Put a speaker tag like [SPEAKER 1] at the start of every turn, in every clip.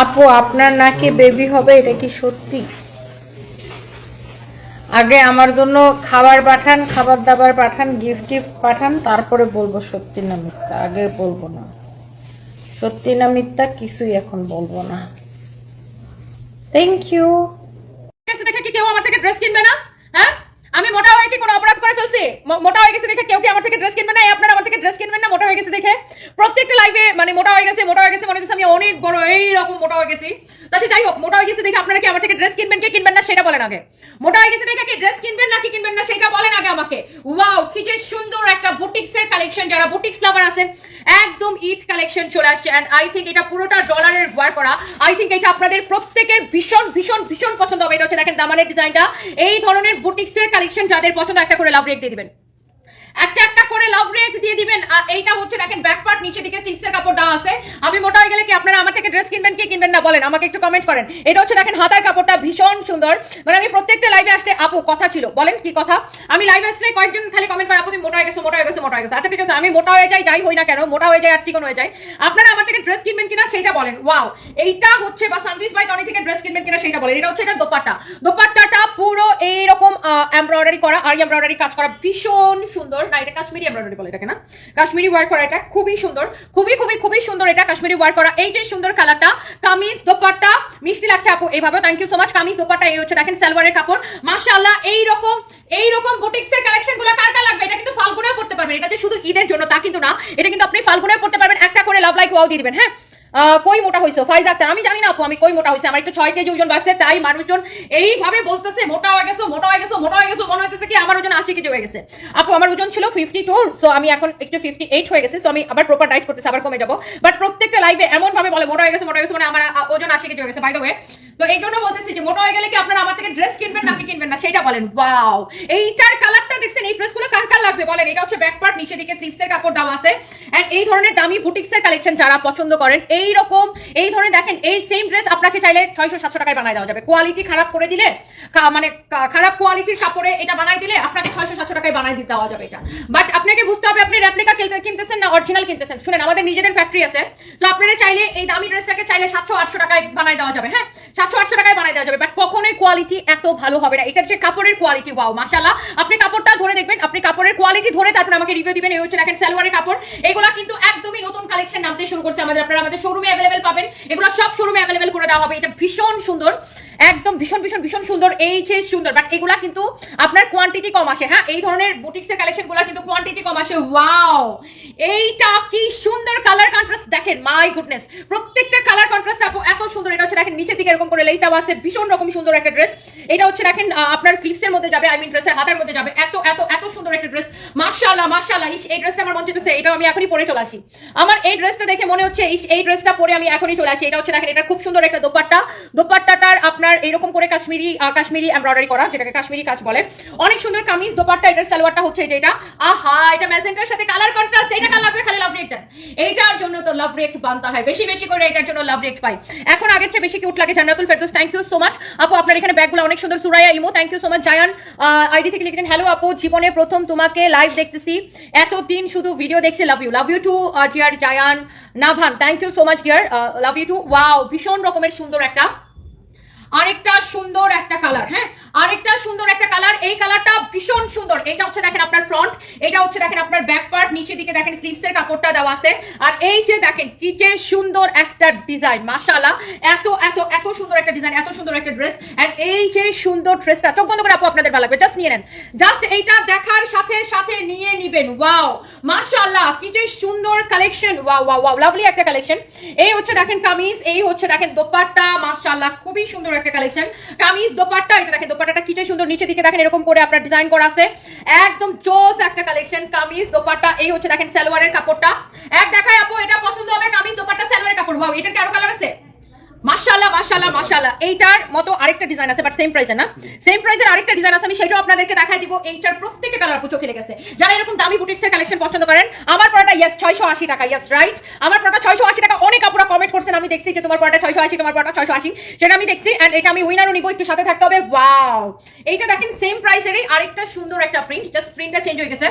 [SPEAKER 1] আপু আপনার নাকি বেবি হবে, এটা কি সত্যি? আগে আমার জন্য খাবার পাঠান, খাবার দাবার পাঠান, গিফট টিফট পাঠান, তারপরে বলবো সত্যি না মিথ্যা। আগে বলবো না, সত্যি না মিথ্যা কিছুই এখন বলবো না। Thank you.
[SPEAKER 2] দেখে কি কেউ আমার থেকে ড্রেস কিনবে না? হ্যাঁ, আমি মোটা হয়ে কি কোনো অপরাধ করে ফেলছি? মোটা হয়ে গেছে দেখে কেউ কি আমার থেকে ড্রেস কিনবে না? আপনারা আমার থেকে ড্রেস কিনবেন না মোটা হয়ে গেছে দেখে? প্রত্যেকটা লাইভে মানে মোটা হয়ে গেছে মনে হচ্ছে আমি অনেক বড় এইরকম মোটা হয়ে গেছি। তাতে যাই হোক, মোটা হয়ে গেছে দেখে আপনারা কি আমার থেকে ড্রেস কিনবেন কি কিনবেন না সেটা বলেন আগে। মোটা হয়ে গেছে দেখে কি ড্রেস কিনবেন না কি কিনবেন না সেটা বলেন আগে আমাকে। ওয়াও, কি যে সুন্দর একটা বুটিক্সের কালেকশন। যারা বুটিক্স লাভার আছেন, একদম ঈদ কালেকশন চলে আসছে। এন্ড আই থিঙ্ক এটা পুরোটা ডলারের ওয়ার করা। আই থিঙ্ক এটা আপনাদের প্রত্যেকের ভীষণ ভীষণ ভীষণ পছন্দ হবে। এটা হচ্ছে দেখেন দামানের ডিজাইনটা। এই ধরনের বুটিক্সের কালেকশন যাদের পছন্দ, একটা করে লাভ রেট দিয়ে দিবেন, একটা করে লাভ রেট দিয়ে দিবেন। আর এইটা হচ্ছে দেখেন ব্যাক পার্ট, নিচে দিকে সিক্সের কাপড় দেওয়া আছে। আমি মোটা হয়ে গেলে কি আপনারা আমার থেকে ড্রেস কিনবেন কি কিনবেন না বলেন আমাকে একটু কমেন্ট করেন। এটা হচ্ছে দেখেন হাতার কাপড়টা ভীষণ সুন্দর। মানে আমি প্রত্যেকটা লাইভে আসলে আপু কথা ছিল, বলেন কি কথা? আমি লাইভে আসলে কয়েকজন খালি কমেন্ট করে আপু তুমি মোটা হয়ে গেছো মোটা হয়ে গেছো মোটা হয়ে গেছো। আচ্ছা ঠিক আছে, আমি মোটা হয়ে যাই যাই হই না কেন, মোটা হয়ে যায় আর চিকন হয়ে যায়, আপনারা আমার থেকে ড্রেস কিনবেন কিনা সেটা বলেন। ওয়াও, এইটা হচ্ছে বা সানভিস বাই টনি থেকে ড্রেস কিনবেন কিনা সেটা বলেন। এটা হচ্ছে এটা দোপাট্টা, দোপাট্টাটা পুরো এইরকম এমব্রয়ডারি করা, আর এমব্রয়ডারি কাজ করা ভীষণ সুন্দর। না, এটা কাশ্মীরি এমব্রয়ডারি বলে এটাকে না, কাশ্মীরি ওয়ার্ক করা। এটা খুবই সুন্দর, খুবই খুবই খুবই সুন্দর। এটা কাশ্মীরি ওয়ার্ক করা। এই যে সুন্দর কালারটা, কামিজ দোপাট্টা মিষ্টি লাগছে আপু এইভাবে। Thank you so much. Kameez dupatta এই হচ্ছে দেখেন সালোয়ারের কাপড়। মাশাআল্লাহ, এইরকম বুটিক্সের কালেকশন গুলো কার কার লাগবে? এটা কিন্তু ফাল্গুনেও পড়তে পারবেন। এটা যে শুধু ঈদের জন্য তা কিন্তু না, এটা কিন্তু আপনি ফাল্গুনেও পড়তে পারবেন। একটা করে লাভ লাইক ওয়াও দিয়ে দিবেন। হ্যাঁ, কই মোটা হইছো ফাইজ আক্তার? আমি জানি না আপু আমি কই মোটা হইছে, আমার একটু 6 কেজি ওজন বাড়ছে, তাই মানুষজন এইভাবে বলতেছে মোটা হয়ে গেছো মোটা হয়ে গেছো মোটা হয়ে গেছো। মনে হইতেছে কি আমার ওজন 80 কেজি হয়ে গেছে। আপু আমার ওজন ছিল 52, সো আমি এখন একটু 58 হয়ে গেছে। সো আমি আবার প্রপার ডায়েট করতেছি, আবার কমে যাবো। বাট প্রত্যেকটা লাইভে এমন ভাবে বলে মোটা হয়ে গেছে মানে আমার ওজন 80 কেজি হয়ে গেছে। বাই দ্য ওয়ে, তো এই জন্য বলতেছি যে মোটা হয়ে গেলে কি আপনারা আমার থেকে ড্রেস কিনবেন নাকি কিনবেন না সেটা বলেন। ওয়াও, এইটার কালারটা দেখছেন? এই ড্রেসগুলো কার কার লাগবে বলেন। এটা হচ্ছে ব্যাক পার্ট, নিচে দিকে স্লিভসের কাপড় দেওয়া আছে। এন্ড এই ধরনের দামি বুটিক্সের কালেকশন যারা পছন্দ করেন, এইরকম এই ধরনের দেখেন এই সেম ড্রেস আপনাকে চাইলে 600-700 টাকায় বানায় দেওয়া যাবে। কোয়ালিটি খারাপ করে দিলে, মানে খারাপ কোয়ালিটির কাপড়ে এটা বানাই দিলে আপনাকে 600-700 টাকায় বানাই দিতে দেওয়া যাবে এটা। বাট আপনাকে বুঝতে হবে আপনি রেপ্লিকা কিনতেছেন না অরিজিনাল কিনতেছেন। শুনেন, আমাদের নিজেদের ফ্যাক্টরি আছে, তো আপনারা চাইলে এই দামি ড্রেসটাকে চাইলে 700-800 টাকায় বানাই দেওয়া যাবে। হ্যাঁ, 700-800 টাকায় বানাই দেওয়া যাবে। বাট কখনোই কোয়ালিটি এত ভালো হবে না। এটার যে কাপড়ের কোয়ালিটি, ওয়াও মাশাআল্লাহ। আপনি কাপড়টা ধরে দেখবেন, আপনি কাপড়ের কোয়ালিটি ধরে তারপর আমাকে রিভিউ দিবেন। এই হচ্ছে দেখেন সালোয়ারের কাপড়। এগুলা কিন্তু একদমই নতুন কালেকশন নামতে শুরু করছে আমাদের। আপনারা আমাদের শোরুমে অ্যাভেলেবেল পাবেন, এগুলো সব শোরুমে অ্যাভেলেবেল করে দেওয়া হবে। এটা ভীষণ সুন্দর, একদম ভীষণ ভীষণ ভীষণ সুন্দর। এই যে সুন্দর, বাট এগুলা কিন্তু আপনার কোয়ান্টিটি কম আসে। হ্যাঁ, এই ধরনের বুটিক্সের কালেকশন গুলা কিন্তু কোয়ান্টিটি কম আসে। ওয়াও, এইটা কি সুন্দর কালার কন্ট্রাস্ট দেখেন, মাই গুডনেস। প্রত্যেকটা কালার কন্ট্রাস্ট আপু এত সুন্দর। এটা হচ্ছে দেখেন নিচের দিকে এরকম করে লেস দেওয়া আছে, ভীষণ রকম সুন্দর একটা ড্রেস। এটা হচ্ছে দেখেন আপনার স্লিভসের মধ্যে যাবে, আই মিন ড্রেসের হাতের মধ্যে যাবে। এত এত এত সুন্দর একটা ড্রেস, মাশাআল্লাহ মাশাআল্লাহ। এই ড্রেসটা আমার মন চেয়েছে এটাও আমি এখনই পরে চলে আসি। আমার এই ড্রেসটা দেখে মনে হচ্ছে এই ড্রেসটা পরে আমি এখনই চলে আসি। এটা হচ্ছে দেখেন এটা খুব সুন্দর একটা দোপাট্টা। দোপাট্টাটার আপনার এরকম করে কাশ্মীরি এমব্রয়ডারি করা, যেটাকে কাশ্মীরি কাজ বলে। অনেক সুন্দর কামিজ দোপাট্টা। এটার সালোয়ারটা হচ্ছে এটা। আহা, এটা ম্যাজেন্টার সাথে কালার কন্ট্রাস্ট। এটা কার লাগবে? খালি লাভ রেটটা। এইটার জন্য তো লাভ রেট বানতে হয়, বেশি বেশি করে এটার জন্য লাভ রেট পাই। এখন আগের চেয়ে বেশি কিউট লাগে। Jannatul Ferdous, thank you so much আপু। আপনার এখানে ব্যাগগুলো অনেক সুন্দর। Suraiya Imo, thank you so much. Zayan ID থেকে লিখেছেন হ্যালো আপু, জীবনে প্রথম তোমাকে লাইভ দেখতেছি, এতদিন শুধু ভিডিও দেখছি, love you too dear Zayan Navan, thank you so much dear, love you too. Wow, ভীষণ রকমের সুন্দর একটা আরেকটা সুন্দর একটা কালার। হ্যাঁ, আরেকটা সুন্দর একটা কালার। এই কালারটা ভীষণ সুন্দর। এটা হচ্ছে দেখেন আপনার ফ্রন্ট, এটা হচ্ছে দেখেন আপনার ব্যাক পার্ট, নিচে দিকে দেখেন স্লিভসের কাপড়টা দেওয়া আছে। আর এই যে দেখেন কি যে সুন্দর একটা ডিজাইন, মাশাআল্লাহ। এত এত এত সুন্দর একটা ডিজাইন, এত সুন্দর একটা ড্রেস। এন্ড এই যে সুন্দর ড্রেসটা চোখ বন্ধ করে আপু আপনাদের ভালো লাগবে, জাস্ট নিয়ে নেন। জাস্ট এইটা দেখার সাথে সাথে নিয়ে নিবেন। ওয়াও মাশাআল্লাহ, কি যে সুন্দর collection. Wow wow wow, lovely একটা কালেকশন। এই হচ্ছে দেখেন কামিজ, এই হচ্ছে দেখেন দোপাট্টা, মাশাআল্লাহ খুবই সুন্দর একটা কালেকশন। কামিজ দোপাট্টা, এটা দেখেন দোপাট্টাটা কি যে সুন্দর। নিচে দিকে দেখেন এরকম করে আপনার ডিজাইন করা আছে, একদম জোস একটা কালেকশন। কামিজ দোপাট্টা, এই হচ্ছে দেখেন সালোয়ারের কাপড়টা। এক দেখায় আপু এটা পছন্দ হবে, কামিজ দোপাট্টা সালোয়ারের কাপড়। ওয়াও, এটার কি আরো কালার আছে? মাশাআল্লাহ মাশাআল্লাহ মাশাআল্লাহ। এইটার মতো আরেকটা ডিজাইন আছে, বাট সেম প্রাইসে না, সেম প্রাইসের আরেকটা ডিজাইন আছে, আমি সেটাও আপনাদেরকে দেখাই দিব। এইটার প্রত্যেকটা কালার আপু চোখে লেগেছে। যারা এরকম দামি বুটিক্সের কালেকশন পছন্দ করেন, আমার পড়াটা ইয়েস 680 টাকা, ইয়েস রাইট, আমার পড়াটা 680 টাকা। অনেক আপুরা কমেন্ট করছেন, আমি দেখছি যে তোমার পড়াটা 680, তোমার পড়াটা 680, সেটা আমি দেখছি। এন্ড এটা আমি উইনারও নিব, একটু সাথে থাকতে হবে। ওয়াও, এইটা দেখেন সেম প্রাইসেরই আরেকটা সুন্দর একটা প্রিন্ট, জাস্ট প্রিন্টটা চেঞ্জ হয়ে গেছে,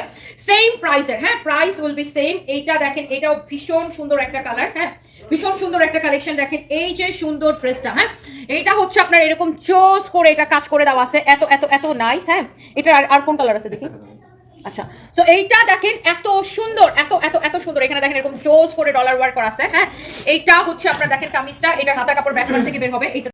[SPEAKER 2] সেম প্রাইসের। হ্যাঁ, প্রাইস উইল বি সেম। এইটা দেখেন, এটাও ভীষণ সুন্দর একটা কালার। হ্যাঁ, ভীষণ সুন্দর একটা কালেকশন। দেখেন এই যে সুন্দর ড্রেসটা, হ্যাঁ এইটা হচ্ছে আপনার এরকম চোজ করে এটা কাজ করে দেওয়া আছে, এত এত এত নাইস। হ্যাঁ, এটা আর কোন কালার আছে দেখি। আচ্ছা, তো এইটা দেখেন এত সুন্দর, এত এত এত সুন্দর। এখানে দেখেন এরকম চোজ করে ডলার ওয়ার্ক করা আছে। হ্যাঁ, এইটা হচ্ছে আপনার দেখেন কামিজটা, এটার হাতা কাপড় ব্যাক থেকে বের হবে। এটা